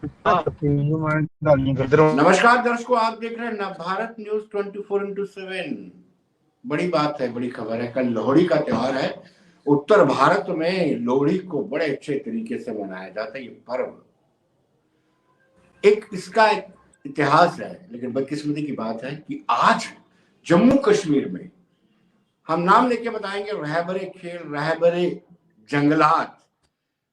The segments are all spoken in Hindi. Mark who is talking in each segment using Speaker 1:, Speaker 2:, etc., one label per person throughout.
Speaker 1: नमस्कार दर्शकों, आप देख रहे हैं नवभारत न्यूज 24x7। बड़ी बात है, बड़ी खबर है। कल लोहड़ी का त्योहार है। उत्तर भारत में लोहड़ी को बड़े अच्छे तरीके से मनाया जाता है। ये पर्व इसका इतिहास है, लेकिन बदकिस्मती की बात है कि आज जम्मू कश्मीर में हम नाम लेके बताएंगे रहबरे खेल, रहबरे जंगलात,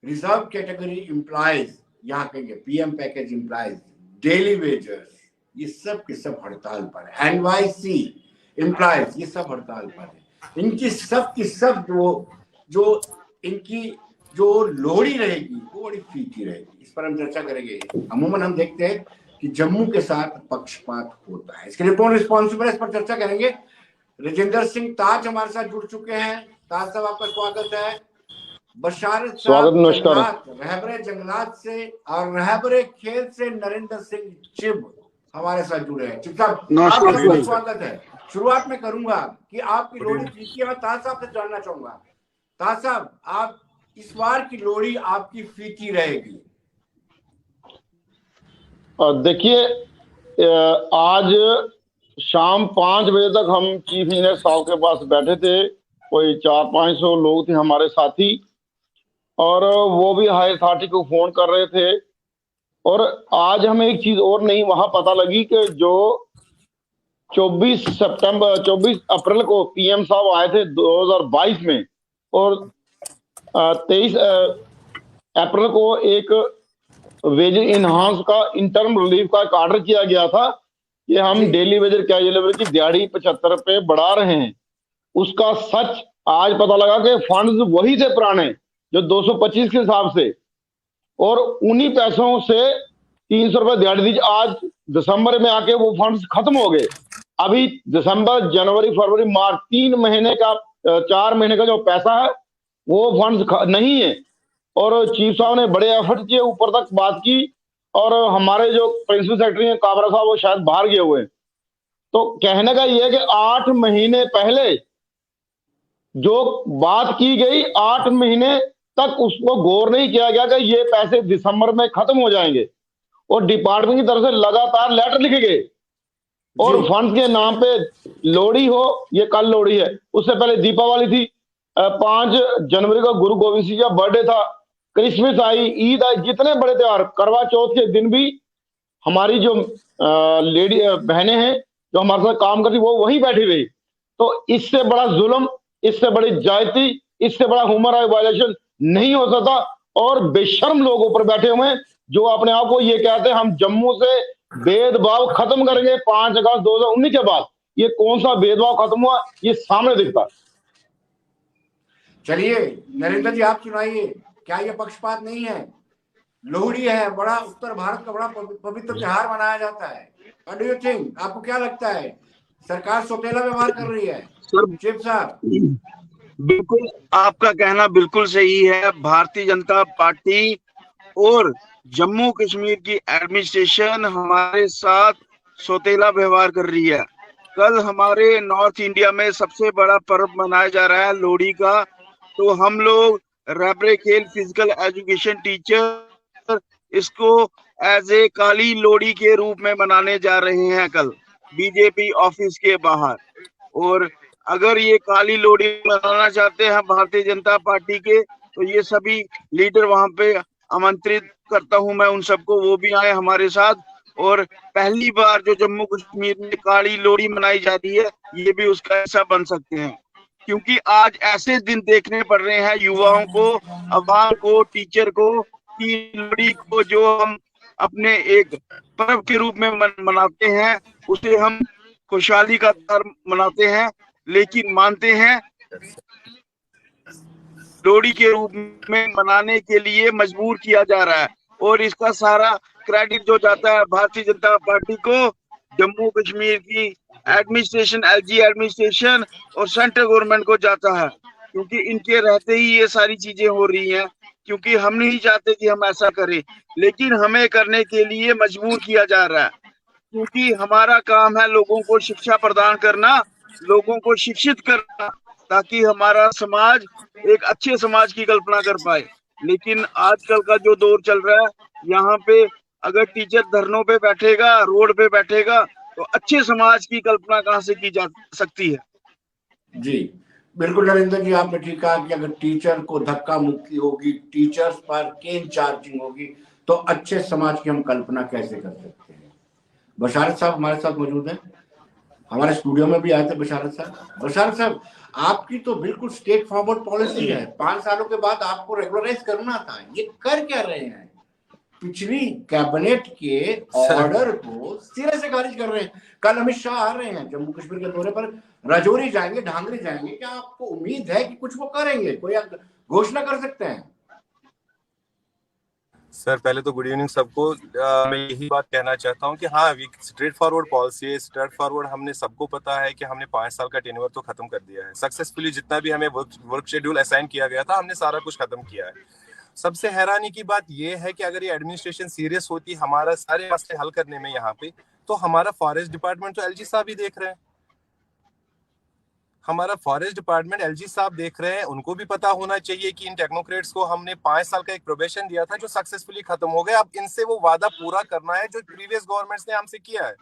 Speaker 1: रिजर्व कैटेगरी एम्प्लॉयज, यहाँ कहेंगे PM package employees, daily wagers, ये सब के सब हड़ताल पर है। एनवाईसी एम्प्लॉयज, ये सब हड़ताल पर है। इनकी सब की सब जो इनकी जो लोहड़ी रहेगी वो बड़ी फीकी रहेगी। इस पर हम चर्चा करेंगे। अमूमन हम देखते हैं कि जम्मू के साथ पक्षपात होता है। इसके लिए कौन रिस्पॉन्सिबल है, इस पर चर्चा करेंगे। राजेंद्र सिंह ताज हमारे साथ जुड़ चुके हैं। ताज साहब, आपका स्वागत है। बशारत साहब रहबरे जंगलात से और रहबरे खेल से नरेंद्र सिंह चिब हमारे साथ जुड़े हैं। चिब साहब, आपका स्वागत है। शुरुआत में करूंगा कि आपकी लोहड़ी फीकी है। मैं ताज साहब से जानना चाहूंगा, ताज साहब, आप इस बार की लोहड़ी आपकी फीकी रहेगी?
Speaker 2: देखिए, आज शाम 5 बजे तक हम चीफ इंजीनियर साहब के पास बैठे थे। कोई 400-500 लोग थे हमारे साथी, और वो भी हाई अथॉरिटी को फोन कर रहे थे। और आज हमें एक चीज और नहीं वहां पता लगी कि जो 24 अप्रैल को पीएम साहब आए थे 2022 में, और 23 अप्रैल को एक वेज इनहांस का इंटर्म रिलीफ का एक ऑर्डर किया गया था कि हम डेली वेजर कैजुअल लेबर की दिहाड़ी 75 रुपए बढ़ा रहे हैं। उसका सच आज पता लगा कि फंड्स वही थे पुराने, जो 225 के हिसाब से, और उन्हीं पैसों से 300 रुपए दिहाड़ी दी। आज दिसंबर में आके वो फंड्स खत्म हो गए। अभी दिसंबर, जनवरी, फरवरी, मार्च 3 महीने का 4 महीने का जो पैसा है वो फंड्स नहीं है। और चीफ साहब ने बड़े एफर्ट किए, ऊपर तक बात की, और हमारे जो प्रिंसिपल सेक्रेटरी हैं काबरा साहब, वो शायद बाहर गए हुए हैं। तो कहने का ये है कि 8 महीने पहले जो बात की गई, 8 महीने तक उसको गौर नहीं किया गया कि ये पैसे दिसंबर में खत्म हो जाएंगे। और डिपार्टमेंट की तरफ से लगातार लेटर लिखे गए, और फंड के नाम पे लोहड़ी हो, ये कल लोहड़ी है, उससे पहले दीपावली थी, 5 जनवरी को गुरु गोविंद सिंह का बर्थडे था, क्रिसमस आई, ईद आई, जितने बड़े त्योहार, करवा चौथ के दिन भी हमारी जो लेडी बहनें हैं जो हमारे साथ काम करती, वो वहीं बैठी रही। तो इससे बड़ा जुल्म, इससे बड़ी जायती, इससे बड़ा ह्यूमन राइट वायलेशन नहीं हो सकता। और बेशर्म लोग ऊपर बैठे हुए हैं जो अपने आप को ये कहते हैं हम जम्मू से भेदभाव खत्म करेंगे 5 अगस्त 2019 के बाद। ये कौन सा भेदभाव खत्म हुआ, ये सामने दिखता।
Speaker 1: चलिए नरेंद्र जी, आप सुनाइए, क्या ये पक्षपात नहीं है? लोहड़ी है, बड़ा उत्तर भारत का बड़ा पवित्र त्योहार मनाया जाता है। What do you think? आपको क्या लगता है, सरकार सौतेला व्यवहार कर रही है? चिप साहब,
Speaker 3: बिल्कुल आपका कहना बिल्कुल सही है। भारतीय जनता पार्टी और जम्मू कश्मीर की एडमिनिस्ट्रेशन हमारे साथ सौतेला व्यवहार कर रही है। कल हमारे नॉर्थ इंडिया में सबसे बड़ा पर्व मनाया जा रहा है लोहड़ी का, तो हम लोग रहबरे खेल फिजिकल एजुकेशन टीचर इसको एज ए काली लोहड़ी के रूप में मनाने जा रहे हैं कल बीजेपी ऑफिस के बाहर। और अगर ये काली लोहड़ी मनाना चाहते हैं भारतीय जनता पार्टी के, तो ये सभी लीडर वहां पे आमंत्रित करता हूं मैं उन सबको, वो भी आए हमारे साथ। और पहली बार जो जम्मू कश्मीर में काली लोहड़ी मनाई जा रही है, ये भी उसका हिस्सा बन सकते हैं। क्योंकि आज ऐसे दिन देखने पड़ रहे हैं युवाओं को, अवाम को, टीचर को, कि लोहड़ी को जो हम अपने एक पर्व के रूप में मनाते हैं, उसे हम खुशहाली का त्योहार मनाते हैं, लेकिन मानते हैं लोहड़ी के रूप में मनाने के लिए मजबूर किया जा रहा है। और इसका सारा क्रेडिट जो जाता है भारतीय जनता पार्टी को, जम्मू कश्मीर की एडमिनिस्ट्रेशन, एलजी एडमिनिस्ट्रेशन और सेंट्रल गवर्नमेंट को जाता है, क्योंकि इनके रहते ही ये सारी चीजें हो रही हैं। क्योंकि हम नहीं चाहते कि हम ऐसा करें, लेकिन हमें करने के लिए मजबूर किया जा रहा है। क्योंकि हमारा काम है लोगों को शिक्षा प्रदान करना, लोगों को शिक्षित करना, ताकि हमारा समाज एक अच्छे समाज की कल्पना कर पाए। लेकिन आजकल का जो दौर चल रहा है, यहाँ पे अगर टीचर धरनों पे बैठेगा, रोड पे बैठेगा, तो अच्छे समाज की कल्पना कहाँ से की जा सकती है?
Speaker 1: जी बिल्कुल नरेंद्र जी, आपने ठीक कहा कि अगर टीचर को धक्का मुक्की होगी, टीचर्स पर केन चार्जिंग होगी, तो अच्छे समाज की हम कल्पना कैसे कर सकते हैं। बशारत साहब हमारे साथ मौजूद हैं, हमारे स्टूडियो में भी आए थे बशारत साहब। बशारत साहब, आपकी तो बिल्कुल स्टेट फॉरवर्ड पॉलिसी है, 5 सालों के बाद आपको रेगुलराइज करना था, ये कर क्या रहे हैं? पिछली कैबिनेट के ऑर्डर को सिरे से खारिज कर रहे हैं। कल अमित शाह आ रहे हैं जम्मू कश्मीर के दौरे पर, राजौरी जाएंगे, ढांगरी जाएंगे, क्या आपको उम्मीद है कि कुछ वो करेंगे, कोई घोषणा कर सकते हैं?
Speaker 4: सर पहले तो गुड इवनिंग सबको। मैं यही बात कहना चाहता हूँ कि हाँ, स्ट्रेट फॉरवर्ड पॉलिसी है, स्ट्रेट फॉरवर्ड। हमने सबको पता है कि हमने 5 साल का टेन्योर तो खत्म कर दिया है सक्सेसफुली। जितना भी हमें वर्क शेड्यूल असाइन किया गया था, हमने सारा कुछ खत्म किया है। सबसे हैरानी की बात यह है कि अगर ये एडमिनिस्ट्रेशन सीरियस होती हमारा सारे मसले हल करने में यहाँ पे, तो हमारा फॉरेस्ट डिपार्टमेंट तो एलजी साहब ही देख रहे हैं। हमारा फॉरेस्ट डिपार्टमेंट एलजी साहब देख रहे हैं। उनको भी पता होना चाहिए कि इन टेक्नोक्रेट्स को हमने 5 साल का एक प्रोबेशन दिया था जो सक्सेसफुली खत्म हो गया। अब इनसे वो वादा पूरा करना है जो प्रीवियस गवर्नमेंट्स ने हमसे किया है।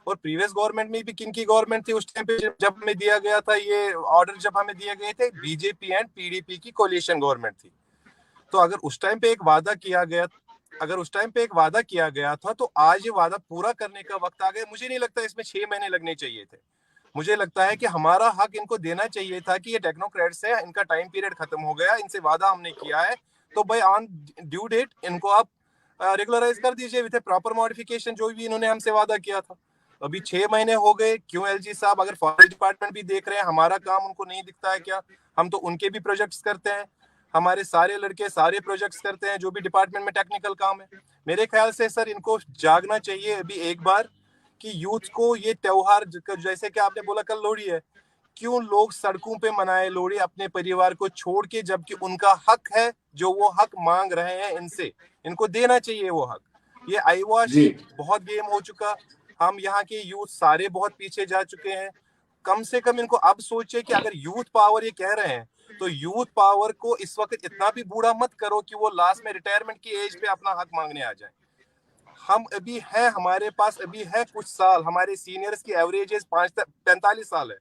Speaker 4: और प्रीवियस गवर्नमेंट में भी किन की गवर्नमेंट थी उस टाइम पे जब हमें दिया गया था ये ऑर्डर? जब हमें दिए गए थे, बीजेपी एंड पीडीपी की कोलिशन गवर्नमेंट थी। तो अगर उस टाइम पे एक वादा किया गया था, तो आज ये वादा पूरा करने का वक्त आ गया। मुझे नहीं लगता इसमें 6 महीने लगने चाहिए थे। मुझे लगता है कि हमारा हक इनको देना चाहिए था कि ये टेक्नोक्रेट्स है, इनका टाइम पीरियड खत्म हो गया, इनसे वादा हमने किया है, तो भाई ऑन ड्यू डेट इनको आप रेगुलराइज कर दीजिए विद प्रॉपर मॉडिफिकेशन, जो भी इन्होंने हमसे वादा किया था। अभी 6 महीने हो गए, क्यों एलजी साहब? अगर फॉरेस्ट डिपार्टमेंट भी देख रहे हैं, हमारा काम उनको नहीं दिखता है क्या? हम तो उनके भी प्रोजेक्ट्स करते हैं, हमारे सारे लड़के सारे प्रोजेक्ट्स करते हैं जो भी डिपार्टमेंट में टेक्निकल काम है। मेरे ख्याल से सर इनको जागना चाहिए अभी एक बार कि यूथ को ये त्योहार, जैसे कि आपने बोला कल लोहड़ी है, क्यों लोग सड़कों पे मनाए लोहड़ी अपने परिवार को छोड़ के, जबकि उनका हक है जो वो हक मांग रहे हैं इनसे, इनको देना चाहिए वो हक। ये आईवॉश बहुत गेम हो चुका, हम यहाँ के यूथ सारे बहुत पीछे जा चुके हैं। कम से कम इनको अब सोचे कि अगर यूथ पावर ये कह रहे हैं, तो यूथ पावर को इस वक्त इतना भी बूढ़ा मत करो कि वो लास्ट में रिटायरमेंट की एज पे अपना हक मांगने आ जाए। हम अभी है, हमारे पास अभी है कुछ साल, हमारे सीनियर्स की एवरेज एज 45 साल है।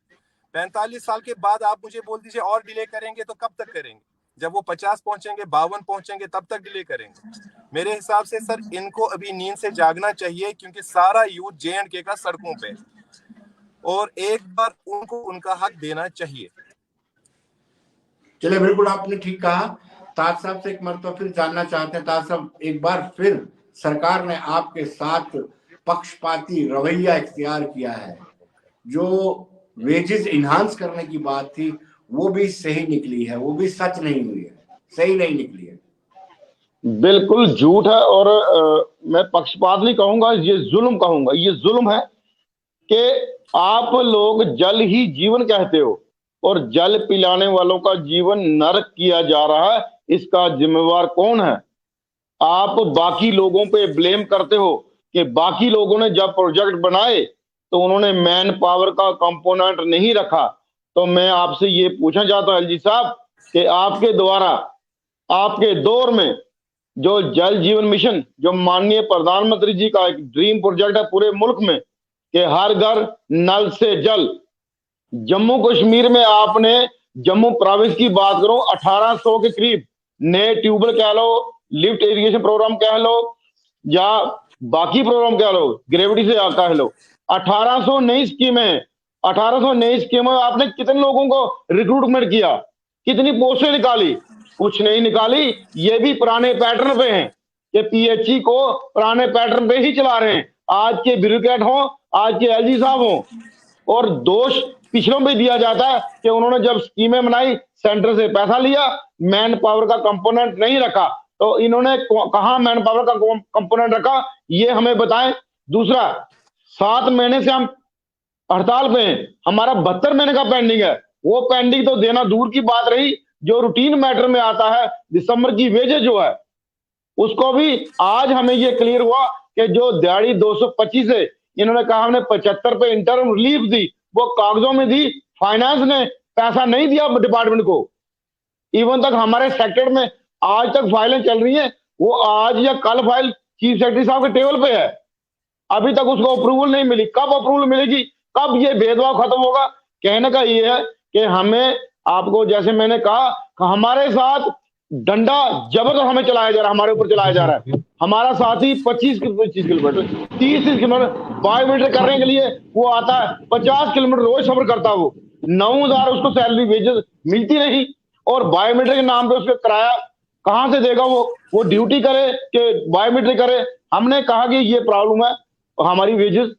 Speaker 4: 45 साल के बाद आप मुझे बोल दीजिए और डिले करेंगे तो कब तक करेंगे? जब वो 50 पहुंचेंगे, 52 पहुंचेंगे, तब तक डिले करेंगे। मेरे हिसाब से सर इनको अभी नींद से जागना चाहिए, क्योंकि सारा यूथ जे&के का सड़कों पे, और एक बार उनको उनका हक देना चाहिए।
Speaker 1: चलिए, बिल्कुल आपने ठीक कहा। ताज साहब से एक मरतबा फिर जानना चाहते हैं, ताज साहब, एक बार फिर सरकार ने आपके साथ पक्षपाती रवैया इख्तियार किया है। जो वेजेस इनहांस करने की बात थी वो भी सही निकली है, वो भी सच नहीं हुई है, सही नहीं निकली है।
Speaker 2: बिल्कुल झूठ है। और मैं पक्षपात नहीं कहूंगा, ये जुल्म कहूंगा। ये जुल्म है कि आप लोग जल ही जीवन कहते हो और जल पिलाने वालों का जीवन नरक किया जा रहा है। इसका जिम्मेवार कौन है? आप बाकी लोगों पे ब्लेम करते हो कि बाकी लोगों ने जब प्रोजेक्ट बनाए तो उन्होंने मैन पावर का कंपोनेंट नहीं रखा। तो मैं आपसे ये पूछना चाहता हूं एलजी साहब कि आपके द्वारा आपके दौर में जो जल जीवन मिशन, जो माननीय प्रधानमंत्री जी का एक ड्रीम प्रोजेक्ट है पूरे मुल्क में कि हर घर नल से जल, जम्मू कश्मीर में आपने, जम्मू प्रोविंस की बात करूं, 1800 के करीब नए ट्यूबवेल कह लो, लिफ्ट इरिगेशन प्रोग्राम कह लो, या बाकी प्रोग्राम कह लो, ग्रेविटी से कह लो, 1800 नई स्कीमें, 1800 नई स्कीमें आपने कितने लोगों को रिक्रूटमेंट किया, कितनी पोस्टें निकाली? कुछ नहीं निकाली। ये भी पुराने पैटर्न पे हैं कि पीएचई को पुराने पैटर्न पे ही चला रहे हैं। आज के ब्यूरोक्रेट हो, आज के एलजी साहब हो, और दोष पिछलों पे दिया जाता है कि उन्होंने जब स्कीमें बनाई सेंटर से पैसा लिया, मैन पावर का कंपोनेंट नहीं रखा। तो इन्होंने कहां मैन पावर का कंपोनेंट रखा, ये हमें बताएं। दूसरा, 7 महीने से हम हड़ताल पे हैं, हमारा 72 महीने का पेंडिंग है। वो पेंडिंग तो देना दूर की बात रही, जो रूटीन मैटर में आता है, दिसंबर की वेजेस जो है उसको भी आज हमें ये क्लियर हुआ कि जो दिहाड़ी 225 है, इन्होंने कहा हमने 75 पे इंटर्म रिलीफ दी, वो कागजों में दी, फाइनेंस ने पैसा नहीं दिया डिपार्टमेंट को। इवन तक हमारे सेक्टर में आज तक फाइलें चल रही हैं, वो आज या कल फाइल चीफ सेक्रेटरी साहब के टेबल पे है, अभी तक उसको अप्रूवल नहीं मिली। कब अप्रूवल मिलेगी, कब ये भेदभाव खत्म होगा? कहने का ये है कि हमें, आपको जैसे मैंने कहा, हमारे साथ डंडा जबरदस्त हमें चलाया जा रहा है, हमारे ऊपर चलाया जा रहा है। हमारा साथी 25 किलोमीटर 30 किलोमीटर बायोमीटर करने के लिए वो आता है, 50 किलोमीटर रोज सफर करता है। वो 9,000 उसको सैलरी वेजेस मिलती नहीं, और बायोमीटर के नाम पे उसका किराया कहां से देगा? वो ड्यूटी करे कि बायोमीट्रिक करे? हमने कहा कि ये प्रॉब्लम है, हमारी वेजेस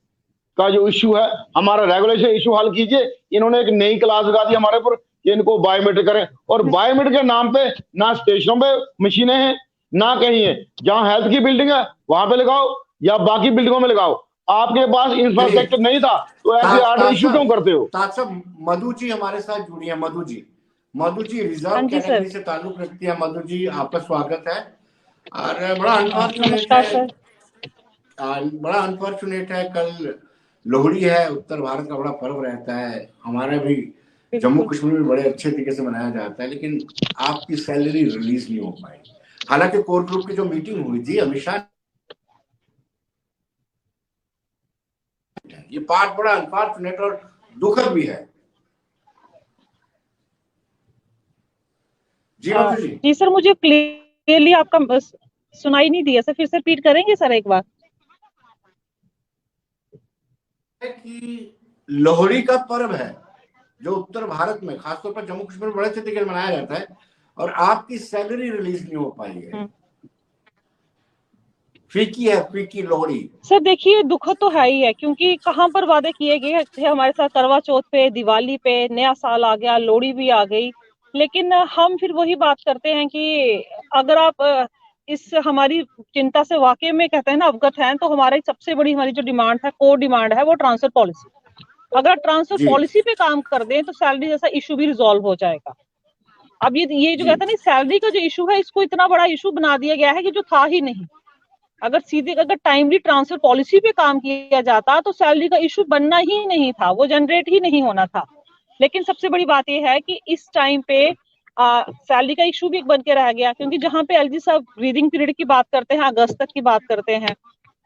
Speaker 2: का जो इश्यू है, हमारा रेगुलेशन इश्यू हल कीजिए। इन्होंने एक नई क्लास लगा दी हमारे ऊपर कि इनको बायोमेट्रिक करें, और बायोमेट्रिक के नाम पे ना स्टेशनों पे मशीनें हैं, ना कहीं है। जहां हेल्थ की बिल्डिंग है वहां पे लगाओ, या बाकी बिल्डिंगों में लगाओ। आपके पास इंफ्रास्ट्रक्चर नहीं था तो ऐसे आर्डर इश्यू क्यों करते हो?
Speaker 1: मधु जी हमारे साथ जुड़ी है। मधु जी रिजर्व कैटेगरी से ताल्लुक रखती है। मधु जी, आपका स्वागत है। और बड़ा अनफॉर्चुनेट है, कल लोहड़ी है, उत्तर भारत का बड़ा पर्व रहता है, हमारा भी जम्मू कश्मीर में बड़े अच्छे तरीके से मनाया जाता है, लेकिन आपकी सैलरी रिलीज नहीं हो पाई। हालांकि कोर ग्रुप की जो मीटिंग हुई थी, अमित शाह, ये पार्ट बड़ा अनफॉर्चुनेट और दुखद भी है।
Speaker 5: जी सर, मुझे क्लियरली आपका सुनाई नहीं दिया सर, फिर से रिपीट करेंगे सर एक बार?
Speaker 1: कि लोहड़ी का पर्व है जो उत्तर भारत में, खासतौर पर जम्मू कश्मीर में बड़े अच्छे तरीके से मनाया जाता है, और आपकी सैलरी रिलीज नहीं हो पाई है। फीकी लोहड़ी।
Speaker 5: सर देखिए, दुख तो है ही है, क्योंकि कहाँ पर वादे किए गए थे हमारे साथ, करवा चौथ पे, दिवाली पे, नया साल आ गया, लोहड़ी भी आ गई, लेकिन हम फिर वही बात करते हैं कि अगर आप इस हमारी चिंता से वाकई में कहते हैं ना अवगत हैं, तो हमारी सबसे बड़ी हमारी जो डिमांड है, कोर डिमांड है, वो ट्रांसफर पॉलिसी। अगर ट्रांसफर पॉलिसी पे काम कर दें तो सैलरी जैसा इशू भी रिजॉल्व हो जाएगा। अब ये जो कहते हैं ना, सैलरी का जो इशू है, इसको इतना बड़ा इशू बना दिया गया है कि जो था ही नहीं। अगर टाइमली ट्रांसफर पॉलिसी पे काम किया जाता तो सैलरी का इशू बनना ही नहीं था, वो जनरेट ही नहीं होना था। लेकिन सबसे बड़ी बात यह है कि इस टाइम पे सैलरी का इशू भी बन के रह गया, क्योंकि जहां पे एलजी साहब ब्रीदिंग पीरियड की बात करते हैं, अगस्त तक की बात करते हैं,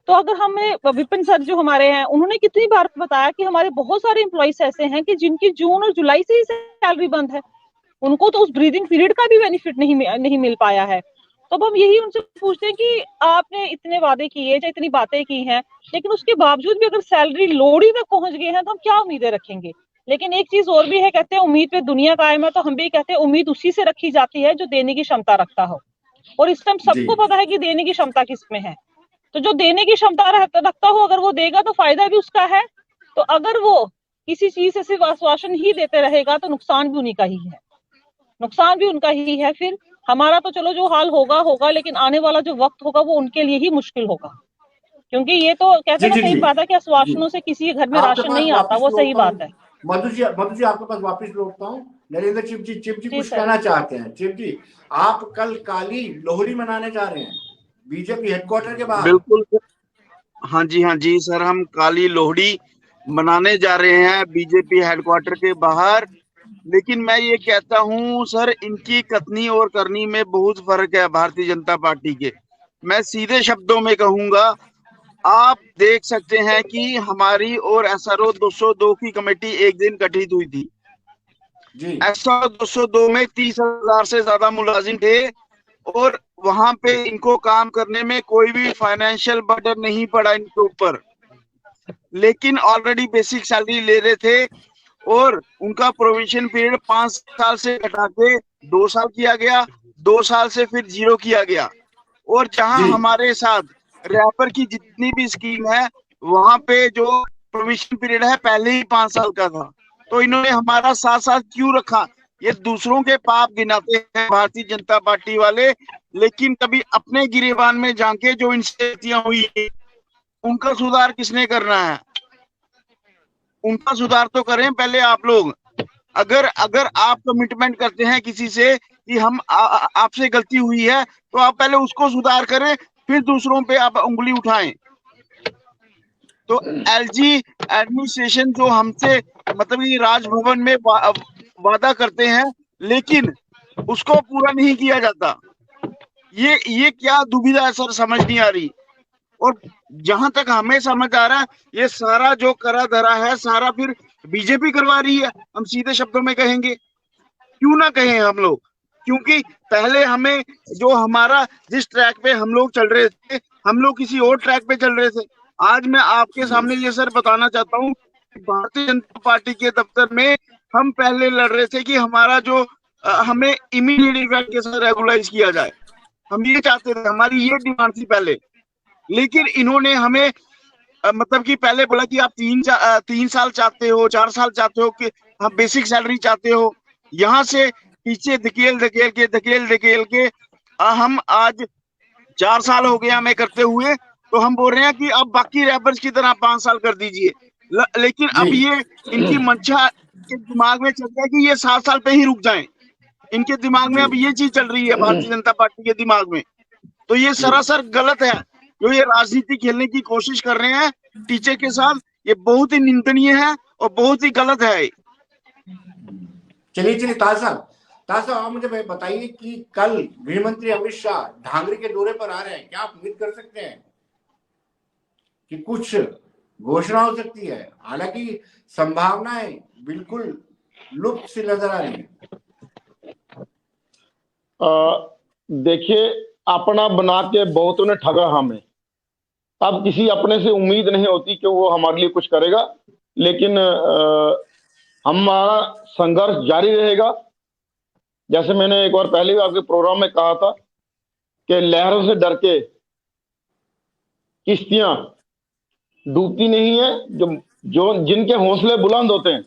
Speaker 5: तो अगर हमें विपिन सर जो हमारे हैं, उन्होंने कितनी बार बताया कि हमारे बहुत सारे एम्प्लॉइज ऐसे हैं कि जिनकी जून और जुलाई से ही सैलरी बंद है, उनको तो उस ब्रीदिंग पीरियड का भी बेनिफिट नहीं मिल पाया है। तो अब हम यही उनसे पूछते हैं कि आपने इतने वादे किए, चाहे इतनी बातें की हैं, लेकिन उसके बावजूद भी अगर सैलरी लोहड़ी तक पहुंच गए हैं तो हम क्या उम्मीदें रखेंगे? लेकिन एक चीज और भी है, कहते हैं उम्मीद पे दुनिया कायम है, तो हम भी कहते हैं उम्मीद उसी से रखी जाती है जो देने की क्षमता रखता हो, और इस टाइम सबको पता है कि देने की क्षमता किसमें है। तो जो देने की क्षमता रखता हो, अगर वो देगा तो फायदा भी उसका है, तो अगर वो किसी चीज से सिर्फ आश्वासन ही देते रहेगा तो नुकसान भी उन्हीं का ही है, नुकसान भी उनका ही है। फिर हमारा तो चलो जो हाल होगा, लेकिन आने वाला जो वक्त होगा वो उनके लिए ही मुश्किल होगा, क्योंकि ये तो कहते हैं ना, सही बात है कि आश्वासनों से किसी के घर में राशन नहीं आता, वो सही बात है।
Speaker 1: मधु जी आपके पास वापस लौटता हूँ। नरेंद्र चिप जी कुछ कहना चाहते हैं। चिप जी, आप कल काली लोहड़ी मनाने जा रहे हैं बीजेपी हेडक्वार्टर के बाहर?
Speaker 3: बिल्कुल, हाँ जी सर, हम काली लोहड़ी मनाने जा रहे हैं बीजेपी हेडक्वार्टर के बाहर। लेकिन मैं ये कहता हूँ सर, इनकी कथनी और करनी में बहुत फर्क है भारतीय जनता पार्टी के। मैं सीधे शब्दों में कहूंगा, आप देख सकते हैं कि हमारी और एसआरओ 202 की कमेटी एक दिन गठित हुई थी। एसआरओ 202 में 30,000 से ज्यादा मुलाजिम थे, और वहां पे इनको काम करने में कोई भी फाइनेंशियल बर्डन नहीं पड़ा इनके ऊपर, लेकिन ऑलरेडी बेसिक सैलरी ले रहे थे, और उनका प्रोविजन पीरियड 5 साल से घटा के 2 साल किया गया, 2 साल से फिर 0 किया गया। और जहां हमारे साथ रैपर की जितनी भी स्कीम है, वहां पे जो प्रोविजन पीरियड है पहले ही 5 साल का था, तो इन्होंने हमारा साथ क्यों रखा? ये दूसरों के पाप गिनाते हैं भारतीय जनता पार्टी वाले, लेकिन कभी अपने गिरेबान में जाके जो इनसे गलतियां हुई है उनका सुधार किसने करना है? उनका सुधार तो करें पहले आप लोग। अगर आप कमिटमेंट करते हैं किसी से कि हम आपसे गलती हुई है, तो आप पहले उसको सुधार करें, फिर दूसरों पे आप उंगली उठाएं। तो एलजी एडमिनिस्ट्रेशन जो हमसे मतलब ये राजभवन में वादा करते हैं, लेकिन उसको पूरा नहीं किया जाता, ये क्या दुविधा है सर, समझ नहीं आ रही। और जहां तक हमें समझ आ रहा है, ये सारा जो करा धरा है सारा फिर बीजेपी करवा रही है। हम सीधे शब्दों में कहेंगे, क्यों ना कहें हम लोग, क्योंकि पहले हमें जो हमारा जिस ट्रैक पे हम लोग चल रहे थे, हम लोग किसी और ट्रैक पे चल रहे थे। आज मैं आपके सामने ये सर बताना चाहता हूँ, भारतीय जनता पार्टी के दफ्तर में हम पहले लड़ रहे थे कि हमारा जो हमें इमीडिएट इफेक्ट के साथ रेगुलाइज किया जाए, हम ये चाहते थे, हमारी ये डिमांड थी पहले। लेकिन इन्होंने हमें मतलब कि पहले बोला कि आप 3 साल चाहते हो, 4 साल चाहते हो, कि हम बेसिक सैलरी चाहते हो। यहाँ से पीछे धकेल के हम आज 4 साल हो गया हमें करते हुए, तो हम बोल रहे हैं कि अब बाकी रैपर्स की तरह 5 साल कर दीजिए। लेकिन अब ये इनकी मंशा के दिमाग में चल रहा है कि ये 7 साल पे ही रुक जाएं। इनके दिमाग में अब ये चीज चल रही है, भारतीय जनता पार्टी के दिमाग में। तो ये सरासर गलत है, जो ये राजनीति खेलने की कोशिश कर रहे हैं टीचर के साथ, ये बहुत ही निंदनीय है और बहुत ही गलत है।
Speaker 1: चलिए ताज साहब आप मुझे बताइए कि कल गृह मंत्री अमित शाह ढांगरी के दौरे पर आ रहे हैं, क्या आप उम्मीद कर सकते हैं कि कुछ घोषणा हो सकती है? हालांकि संभावनाएं बिल्कुल लुप्त सी नजर आ रही है।
Speaker 2: देखिए, अपना बना के बहुतों ने ठगा हमें। अब किसी अपने से उम्मीद नहीं होती कि वो हमारे लिए कुछ करेगा, लेकिन हमारा संघर्ष जारी रहेगा। जैसे मैंने एक बार पहले भी आपके प्रोग्राम में कहा था कि लहरों से डर के किश्तियां डूबती नहीं है। जो जिनके हौसले बुलंद होते हैं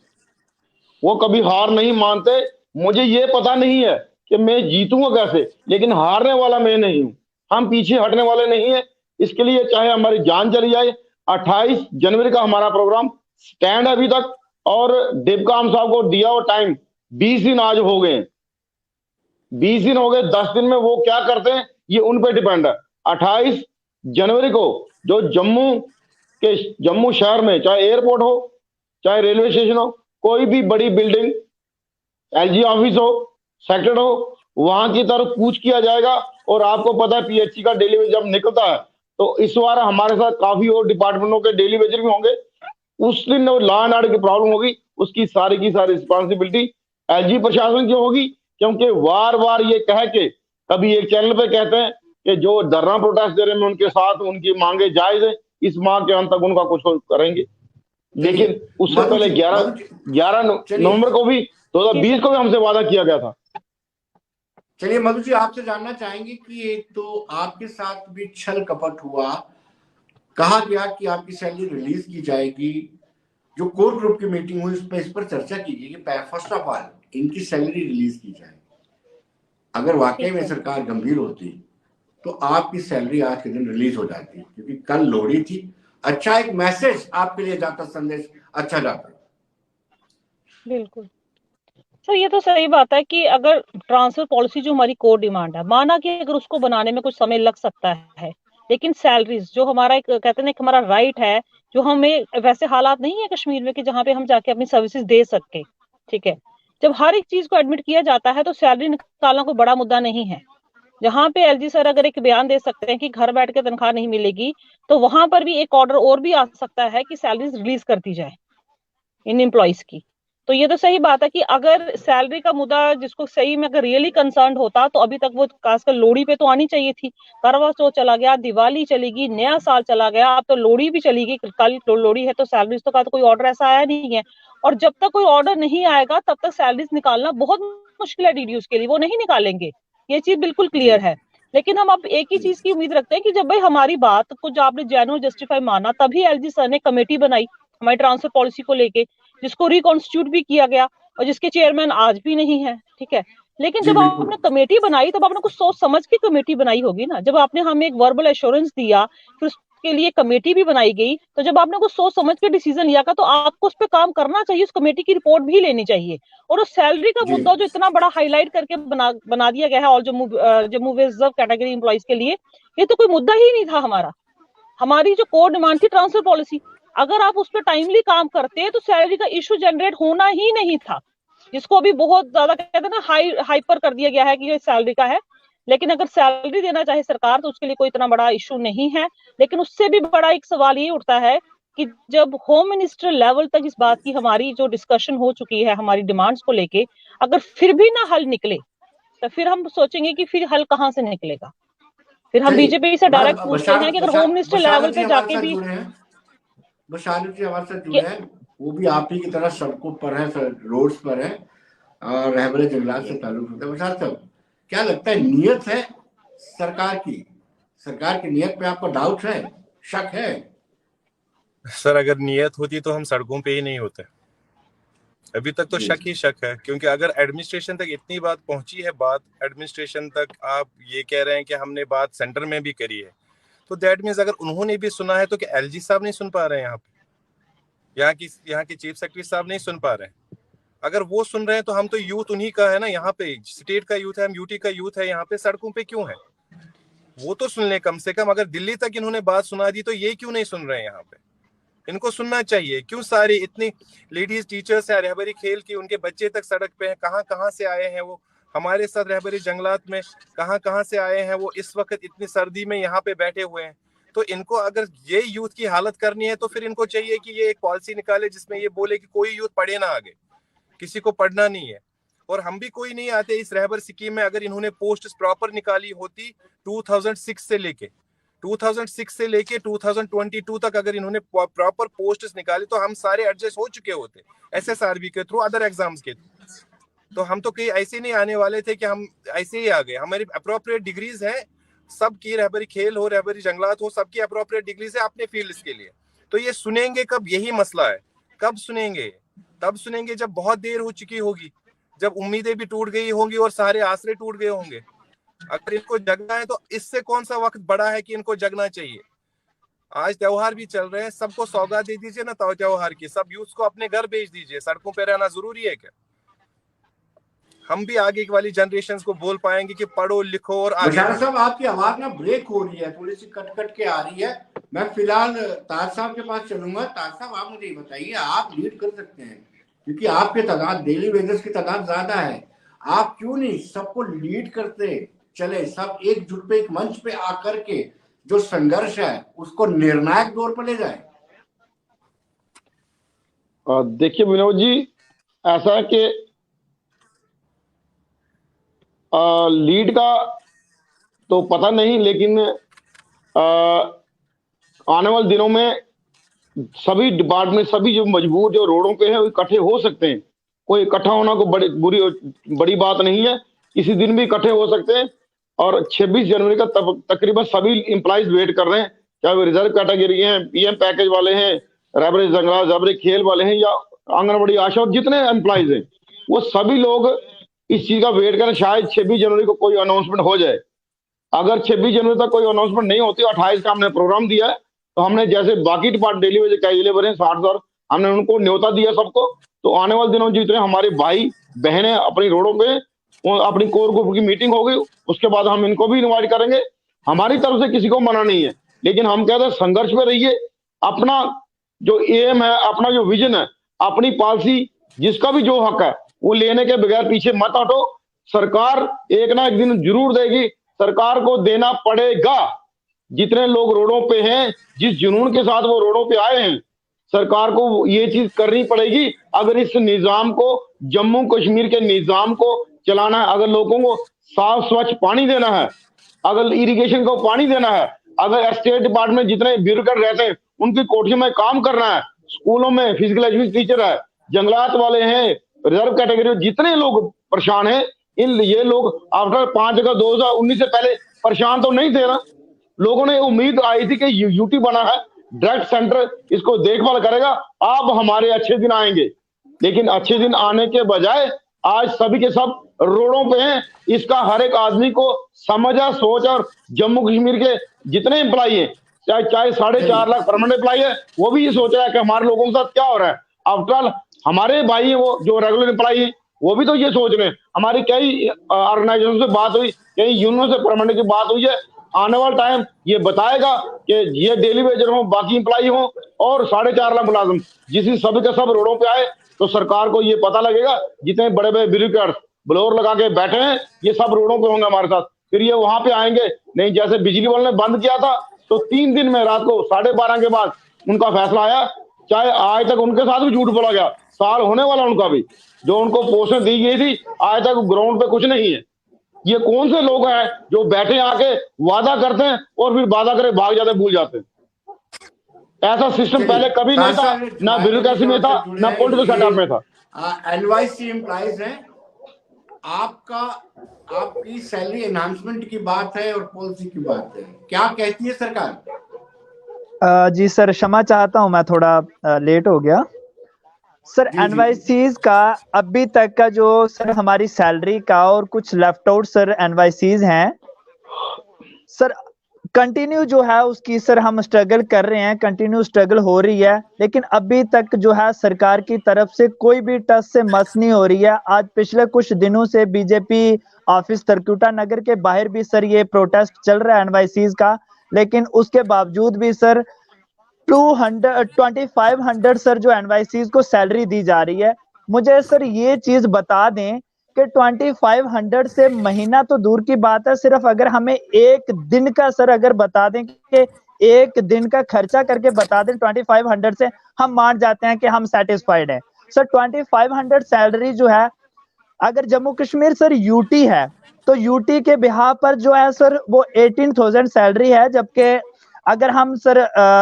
Speaker 2: वो कभी हार नहीं मानते। मुझे ये पता नहीं है कि मैं जीतूंगा कैसे, लेकिन हारने वाला मैं नहीं हूं। हम पीछे हटने वाले नहीं है। इसके लिए चाहे हमारी जान चली जाए। 28 जनवरी का हमारा प्रोग्राम स्टैंड है अभी तक, और देवकाम साहब को दिया हुआ टाइम 20 दिन आज हो गए। 20 दिन हो गए, 10 दिन में वो क्या करते हैं ये उन पे डिपेंड है। 28 जनवरी को जो जम्मू शहर में चाहे एयरपोर्ट हो, चाहे रेलवे स्टेशन हो, कोई भी बड़ी बिल्डिंग, एलजी ऑफिस हो, सेक्टर हो, वहां की तरफ कूच किया जाएगा। और आपको पता है पीएचसी का डेली वेज जब निकलता है तो इस बार हमारे साथ काफी और डिपार्टमेंटों के डेली वेजर भी होंगे। उस दिन लॉ एंड ऑर्डर की प्रॉब्लम होगी, उसकी सारी की सारी रिस्पॉन्सिबिलिटी एलजी प्रशासन की होगी। क्योंकि बार बार ये कह के कभी एक चैनल पे कहते हैं कि जो धरना प्रोटेस्ट दे रहे हैं उनके साथ उनकी मांगे जायज है, इस माह के अंत तक उनका कुछ करेंगे। लेकिन उससे पहले 11 नवंबर को भी 2020 को भी हमसे वादा किया गया था।
Speaker 1: चलिए मधु जी, आपसे जानना चाहेंगे कि एक तो आपके साथ भी छल कपट हुआ, कहा गया कि आपकी सैलरी रिलीज की जाएगी। जो कोर ग्रुप की मीटिंग हुई इस पर चर्चा की गई कि फर्स्ट ऑफ ऑल इनकी सैलरी रिलीज की जाए। अगर वाकई में सरकार गंभीर होती तो आपकी सैलरी आज के दिन रिलीज हो जाती, क्योंकि कल लोहड़ी थी। अच्छा, एक मैसेज आपके लिए जाता, संदेश अच्छा जाता।
Speaker 5: बिल्कुल सर, ये तो सही बात है कि अगर ट्रांसफर पॉलिसी जो हमारी कोर डिमांड है, माना कि अगर उसको बनाने में कुछ समय लग सकता है, लेकिन सैलरीज जो हमारा एक कहते हैं हमारा राइट है, जो हमें वैसे हालात नहीं है कश्मीर में कि जहाँ पे हम जाके अपनी सर्विसेज दे सके। ठीक है, जब हर एक चीज को एडमिट किया जाता है तो सैलरी निकालना कोई बड़ा मुद्दा नहीं है। जहां पे एलजी सर अगर एक बयान दे सकते हैं कि घर बैठ के तनख्वाह नहीं मिलेगी, तो वहां पर भी एक ऑर्डर और भी आ सकता है कि सैलरीज रिलीज कर दी जाए इन एम्प्लॉइज की। तो ये तो सही बात है कि अगर सैलरी का मुद्दा जिसको सही में अगर रियली कंसर्न होता तो अभी तक वो खासकर लोहड़ी पे तो आनी चाहिए थी। करवा चौथ चला गया, दिवाली चलेगी, नया साल चला गया, अब तो लोहड़ी भी चलेगी। कल लोहड़ी है तो सैलरीज तो का तो कोई ऑर्डर ऐसा आया नहीं है, और जब तक कोई ऑर्डर नहीं आएगा तब तक सैलरीज निकालना बहुत मुश्किल है डीडीयूज के लिए, वो नहीं निकालेंगे, ये चीज बिल्कुल क्लियर है। लेकिन हम अब एक ही चीज की उम्मीद रखते हैं कि जब भाई हमारी बात को जो आपने जेन्युइन जस्टिफाई माना, तभी एलजी सर ने कमेटी बनाई हमारी ट्रांसफर पॉलिसी को लेके, जिसको रिकॉन्स्टिट्यूट भी किया गया और जिसके चेयरमैन आज भी नहीं है। ठीक है, लेकिन जब आपने कमेटी बनाई तब आपने कुछ सोच समझ के कमेटी बनाई होगी ना। जब आपने हमें एक वर्बल एश्योरेंस दिया, फिर उसके लिए कमेटी भी बनाई गई, तो जब आपने कुछ सोच समझ के डिसीजन लिया तो आपको उस पर काम करना चाहिए, उस कमेटी की रिपोर्ट भी लेनी चाहिए। और उस सैलरी का मुद्दा जो इतना बड़ा हाईलाइट करके बना दिया गया है all Jammu reserve category employees के लिए, ये तो कोई मुद्दा ही नहीं था हमारा। हमारी जो कोर डिमांड थी ट्रांसफर पॉलिसी, अगर आप उस पर टाइमली काम करते तो सैलरी का इशू जनरेट होना ही नहीं था, जिसको अभी बहुत ज्यादा कहते हैं ना हाइपर कर दिया गया है कि ये सैलरी का है। लेकिन अगर सैलरी देना चाहे सरकार तो उसके लिए कोई इतना बड़ा इशू नहीं है। लेकिन उससे भी बड़ा एक सवाल ये उठता है कि जब होम मिनिस्टर लेवल तक इस बात की हमारी जो डिस्कशन हो चुकी है हमारी डिमांड्स को लेके, अगर फिर भी ना हल निकले तो फिर हम सोचेंगे कि फिर हल कहाँ से निकलेगा। फिर हम
Speaker 1: चलिए,
Speaker 5: बीजेपी से डायरेक्ट पूछते हैं कि अगर होम मिनिस्टर लेवल पे जाके भी
Speaker 1: बशारत जी हमारे साथ जुड़े हैं, वो भी आप ही की तरह सड़कों पर है, रोड्स पर है और रहबरे जंगलात से ताल्लुक रखते हैं। बशारत साहब, क्या लगता है, नीयत है सरकार की नीयत पे आपको डाउट है, शक है?
Speaker 4: सर अगर नीयत होती तो हम सड़कों पे ही नहीं होते। अभी तक तो शक ही शक है, क्योंकि अगर एडमिनिस्ट्रेशन तक इतनी बात पहुंची है, बात एडमिनिस्ट्रेशन तक आप ये कह रहे हैं कि हमने बात सेंटर में भी करी है, तो दैट मीन्स अगर उन्होंने भी सुना है तो क्या एलजी साहब नहीं सुन पा रहे हैं? यहाँ के चीफ सेक्रेटरी साहब नहीं सुन पा रहे हैं? अगर वो सुन रहे हैं तो हम तो यूथ उन्हीं का है ना, यहाँ पे स्टेट का यूथ है, हम यूटी का यूथ है, यहाँ पे सड़कों पे क्यों है? वो तो सुन ले कम से कम। अगर दिल्ली तक इन्होंने बात सुना दी तो ये क्यों नहीं सुन रहे हैं? यहाँ पे इनको सुनना चाहिए। क्यों सारी इतनी लेडीज टीचर्स है रहबरी खेल की, उनके बच्चे तक सड़क पे हैं, कहाँ कहाँ से आए हैं वो हमारे साथ रहबरी जंगलात में, कहाँ कहाँ से आए हैं वो इस वक्त इतनी सर्दी में यहाँ पे बैठे हुए हैं। तो इनको अगर ये यूथ की हालत करनी है तो फिर इनको चाहिए कि ये एक पॉलिसी निकाले जिसमें ये बोले कि कोई यूथ पढ़े ना, आगे किसी को पढ़ना नहीं है। और हम भी कोई नहीं आते इस रहबर स्कीम में। अगर इन्होंने पोस्ट प्रॉपर निकाली होती 2006 से लेके 2022 तक, अगर इन्होंने प्रॉपर पोस्ट्स निकाली तो हम सारे एडजस्ट हो चुके होते एसएसआरबी के थ्रू, अदर एग्जाम्स के थ्रू। तो हम तो कहीं ऐसे नहीं आने वाले थे कि हम ऐसे ही आ गए। हमारी अप्रोप्रिएट डिग्रीज है सबकी, रहबरी खेल हो, रहबरी जंगलात हो, सबकी अप्रोप्रिएट डिग्रीज है अपने फील्ड के लिए। तो ये सुनेंगे कब? यही मसला है। कब सुनेंगे? तब सुनेंगे जब बहुत देर हो चुकी होगी, जब उम्मीदें भी टूट गई होंगी और सारे आसरे टूट गए होंगे। अगर इनको जगना है तो इससे कौन सा वक्त बड़ा है कि इनको जगना चाहिए? आज त्योहार भी चल रहे हैं, सबको सौगात दे दीजिए ना त्योहार की, सब यूथ को अपने घर भेज दीजिए। सड़कों पे रहना जरूरी है क्या? हम भी आगे वाली जनरेशन को बोल पाएंगे कि पढ़ो लिखो और आगे।
Speaker 1: बशारत साहब, आपकी आवाज ना ब्रेक हो रही है, थोड़ी सी कट कट के आ रही है। मैं फिलहाल ताज साहब के पास चलूंगा। ताज साहब, आप मुझे बताइए, आप लीड कर सकते हैं क्योंकि आपके तादाद, डेली वेजर्स की तादाद ज्यादा है, आप क्यों नहीं सबको लीड करते चले, सब एकजुट पे एक मंच पे आकर के जो संघर्ष है उसको निर्णायक तौर पर ले जाए?
Speaker 2: देखिए विनोद जी, ऐसा है कि लीड का तो पता नहीं, लेकिन आने वाले दिनों में सभी डिपार्टमेंट, सभी जो मजबूर जो रोडों पे हैं वो इकट्ठे हो सकते हैं। कोई इकट्ठा होना को बड़ी बात नहीं है, किसी दिन भी इकट्ठे हो सकते हैं। और 26 जनवरी का तकरीबन सभी एम्प्लॉइज वेट कर रहे हैं, चाहे वो रिजर्व कैटेगरी हैं, पीएम पैकेज वाले हैं, रहबरी जंगलात, रहबरी खेल वाले हैं, या आंगनबाड़ी आशा, और जितने एम्प्लॉइज हैं वो सभी लोग इस चीज का वेट करें। शायद 26 जनवरी को कोई अनाउंसमेंट हो जाए। अगर 26 जनवरी तक कोई अनाउंसमेंट नहीं होती, 28 का हमने प्रोग्राम दिया है, तो हमने जैसे बाकी डिपार्टमेंट डेली वेज कैजुअल हैं 60,000, हमने उनको न्योता दिया सबको। तो आने वाले दिनों जितने हमारे भाई बहनें अपनी रोडों पे, अपनी कोर ग्रुप की मीटिंग होगी, उसके बाद हम इनको भी इन्वाइट करेंगे। हमारी तरफ से किसी को मना नहीं है, लेकिन हम कहते हैं संघर्ष में रहिए। अपना जो एम है, अपना जो विजन है, अपनी पॉलिसी, जिसका भी जो हक है वो लेने के बगैर पीछे मत हटो। सरकार एक ना एक दिन जरूर देगी, सरकार को देना पड़ेगा। जितने लोग रोडों पे हैं, जिस जुनून के साथ वो रोडों पे आए हैं, सरकार को ये चीज करनी पड़ेगी। अगर इस निजाम को, जम्मू कश्मीर के निजाम को चलाना है, अगर लोगों को साफ स्वच्छ पानी देना है, अगर इरिगेशन को पानी देना है, अगर स्टेट डिपार्टमेंट जितने ब्यूरोक्रेट रहते हैं उनकी कोठियों में काम करना है, स्कूलों में फिजिकल एजुकेशन टीचर है, जंगलात वाले हैं, रिजर्व कैटेगरी जितने लोग परेशान हैं, ये लोग आफ्टर 5 अगस्त 2019 से पहले परेशान तो नहीं थे ना। लोगों ने उम्मीद आई थी कि यूटी बना है, डायरेक्ट सेंटर इसको देखभाल करेगा, अब हमारे अच्छे दिन आएंगे। लेकिन अच्छे दिन आने के बजाय आज सभी के सब रोडों पे हैं। इसका हर एक आदमी को समझ है, सोच। और जम्मू कश्मीर के जितने एम्प्लॉई हैं, चाहे 4.5 लाख परमानेंट एम्प्लॉई है, वो भी ये सोच रहा है कि हमारे लोगों के साथ क्या हो रहा है। आफ्टर ऑल हमारे भाई है वो जो रेगुलर एम्प्लॉई है, वो भी तो ये सोच रहे हैं। हमारी कई ऑर्गेनाइजेशन से बात हुई, कई यूनियन से परमानेंट की बात हुई है। आने वाला टाइम ये बताएगा कि ये डेली वेजर हो, बाकी एम्प्लॉई हो, और 4.5 लाख मुलाजिम, जिस सभी के सब रोडों पे आए, तो सरकार को ये पता लगेगा जितने बड़े बड़े ब्यूरोक्रेट्स ब्लोर लगा के बैठे हैं, ये सब रोडों पे होंगे हमारे साथ। फिर ये वहां पे आएंगे नहीं। जैसे बिजली वालों ने बंद किया था तो 3 दिन में रात को 12:30 के बाद उनका फैसला आया, चाहे आज तक उनके साथ भी झूठ बोला गया, साल होने वाला उनका भी, जो उनको पोस्टें दी गई थी आज तक ग्राउंड पे कुछ नहीं है। ये कौन से लोग हैं जो बैठे आके वादा करते हैं और फिर वादा करे भाग जाते, भूल जाते हैं? ऐसा सिस्टम पहले कभी नहीं था, ना ब्यूरोक्रेसी में था, ना पॉलिटिकल सेटअप में था।
Speaker 1: एनवाईसी एम्प्लॉइज हैं, आपकी सैलरी एनहांसमेंट की बात है और पॉलिसी की बात है, क्या कहती है सरकार?
Speaker 6: जी सर, क्षमा चाहता हूं, मैं थोड़ा लेट हो गया सर। एनवाईसीज का अभी तक का जो सर हमारी सैलरी का और कुछ लेफ्ट आउट सर एनवाईसीज हैं सर, कंटिन्यू जो है उसकी सर हम स्ट्रगल कर रहे हैं, कंटिन्यू स्ट्रगल हो रही है, लेकिन अभी तक जो है सरकार की तरफ से कोई भी टस से मस नहीं हो रही है। आज पिछले कुछ दिनों से बीजेपी ऑफिस तरकुटा नगर के बाहर भी सर ये प्रोटेस्ट चल रहा है एनवाईसीज का, लेकिन उसके बावजूद भी सर 2500 सर जो एनवाईसीज को सैलरी दी जा रही है। मुझे सर ये चीज बता दें कि 2500 से महीना तो दूर की बात है, सिर्फ अगर हमें एक दिन का सर अगर बता दें कि एक दिन का खर्चा करके बता दें 2500 से, हम मान जाते हैं कि हम सेटिस्फाइड हैं सर। 2500 सैलरी जो है, अगर जम्मू कश्मीर सर यूटी है तो यूटी के बिहार पर जो है सर वो 18,000 सैलरी है, जबकि अगर हम सर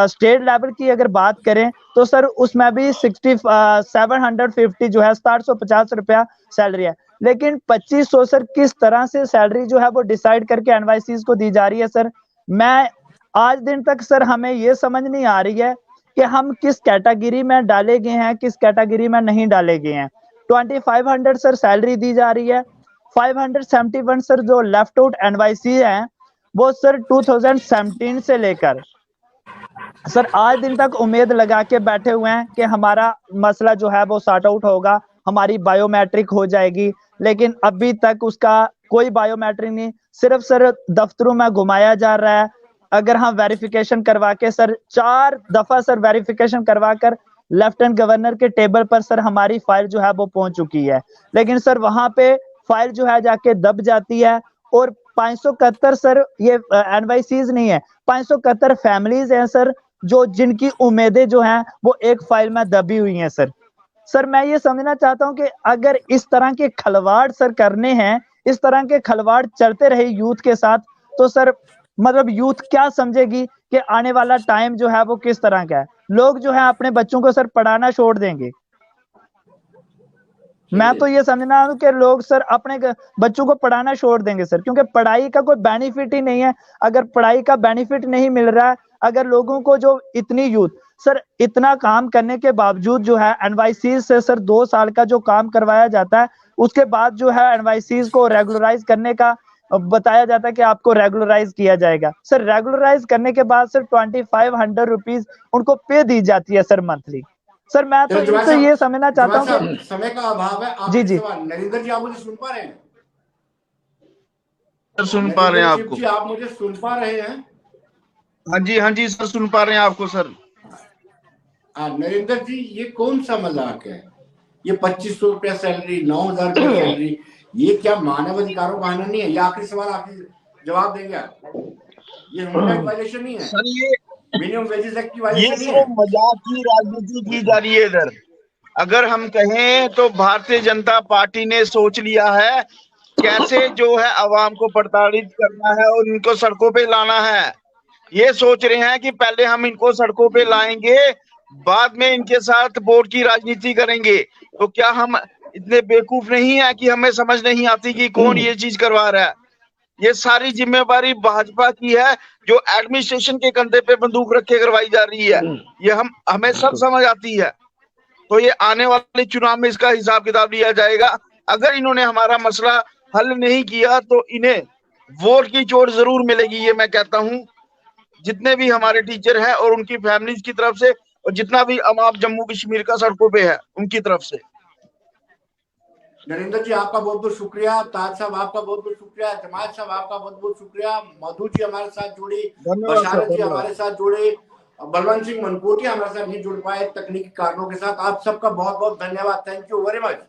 Speaker 6: स्टेट लेवल की अगर बात करें तो सर उसमें भी 750 जो है 750 रुपया सैलरी है। लेकिन 2500 सर किस तरह से सैलरी जो है वो डिसाइड करके एनवाईसीज को दी जा रही है सर, मैं आज दिन तक सर हमें ये समझ नहीं आ रही है कि हम किस कैटेगरी में डाले गए हैं, किस कैटेगरी में नहीं डाले गए हैं। 2500 सर सैलरी दी जा रही है, 571 सर जो लेफ्ट आउट एनवाईसी हैं वो सर 2017 से लेकर सर आज दिन तक उम्मीद लगा के बैठे हुए हैं कि हमारा मसला जो है वो सॉर्ट आउट होगा, हमारी बायोमेट्रिक हो जाएगी, लेकिन अभी तक उसका कोई बायोमेट्रिक नहीं, सिर्फ सर दफ्तरों में घुमाया जा रहा है। अगर हम वेरिफिकेशन करवा के सर 4 दफा सर वेरिफिकेशन करवा कर लेफ्टिनेंट गवर्नर के टेबल पर सर हमारी फाइल जो है वो पहुंच चुकी है, लेकिन सर वहां पे फाइल जो है जाके दब जाती है। और 571 सर ये एनवाईसीज नहीं है, 571 फैमिलीज हैं सर जो जिनकी उम्मीदें जो हैं वो एक फाइल में दबी हुई हैं सर। सर मैं ये समझना चाहता हूं कि अगर इस तरह के खलवाड़ सर करने हैं, इस तरह के खलवाड़ चलते रहे यूथ के साथ, तो सर मतलब यूथ क्या समझेगी कि आने वाला टाइम जो है वो किस तरह का है। लोग जो है अपने बच्चों को सर पढ़ाना छोड़ देंगे। मैं तो ये समझना हूं कि लोग सर अपने बच्चों को पढ़ाना छोड़ देंगे सर, क्योंकि पढ़ाई का कोई बेनिफिट ही नहीं है। अगर पढ़ाई का बेनिफिट नहीं मिल रहा है, अगर लोगों को जो इतनी यूथ सर इतना काम करने के बावजूद जो है एनवाईसीज से सर 2 साल का जो काम करवाया जाता है, उसके बाद जो है एनवाईसीज को रेगुलराइज करने का बताया जाता है कि आपको रेगुलराइज किया जाएगा। सर रेगुलराइज करने के बाद सर 2500 रुपीज उनको पे दी जाती है सर मंथली। सर मैं तो इनसे ये समझना चाहता हूँ कि
Speaker 1: समय का अभाव है।
Speaker 6: जी जी
Speaker 1: नरेंद्र जी, आप मुझे सुन पा रहे हैं?
Speaker 3: सर सुन पा रहे हैं आपको?
Speaker 1: जी आप मुझे सुन पा रहे हैं?
Speaker 3: हाँ जी सर सुन पा रहे हैं आपको सर।
Speaker 1: नरेंद्र जी, ये कौन सा मजाक है? ये 2500 रुपया सैलरी, 9000 रुपया सैलरी, ये क्या मानव अधिकारों का हनन नहीं है? ये आखिरी सवाल, आखिरी जवाब देंगे आप? ये ह्यूमन राइट वायलेशन नहीं है
Speaker 3: सर? ये
Speaker 1: मिनिमम वेजेस एक्ट की वायलेशन नहीं
Speaker 3: ये
Speaker 1: है?
Speaker 3: मजाक की राजनीति की जा रही है इधर। अगर हम कहें तो भारतीय जनता पार्टी ने सोच लिया है कैसे जो है आवाम को प्रताड़ित करना है और इनको सड़कों पे लाना है। ये सोच रहे हैं कि पहले हम इनको सड़कों पे लाएंगे, बाद में इनके साथ वोट की राजनीति करेंगे। तो क्या हम इतने बेवकूफ नहीं है कि हमें समझ नहीं आती कि कौन ये चीज करवा रहा है? ये सारी जिम्मेवारी भाजपा की है जो एडमिनिस्ट्रेशन के कंधे पे बंदूक रख के करवाई जा रही है। ये हमें सब समझ आती है। तो ये आने वाले चुनाव में इसका हिसाब किताब लिया जाएगा। अगर इन्होंने हमारा मसला हल नहीं किया तो इन्हें वोट की चोट जरूर मिलेगी, ये मैं कहता हूँ। जितने भी हमारे टीचर हैं और उनकी फैमिलीज की तरफ से, और जितना भी अवाम जम्मू कश्मीर का सड़कों पे है उनकी तरफ से।
Speaker 1: नरेंद्र जी आपका बहुत बहुत शुक्रिया, ताज साहब आपका बहुत बहुत शुक्रिया, जमात साहब आपका बहुत बहुत शुक्रिया, मधु जी हमारे साथ जुड़ी, बशारत जी हमारे साथ जुड़े, बलवंत सिंह मनकोटिया हमारे साथ नहीं जुड़ पाए तकनीकी कारणों के साथ। आप सबका बहुत बहुत धन्यवाद। Thank you very much.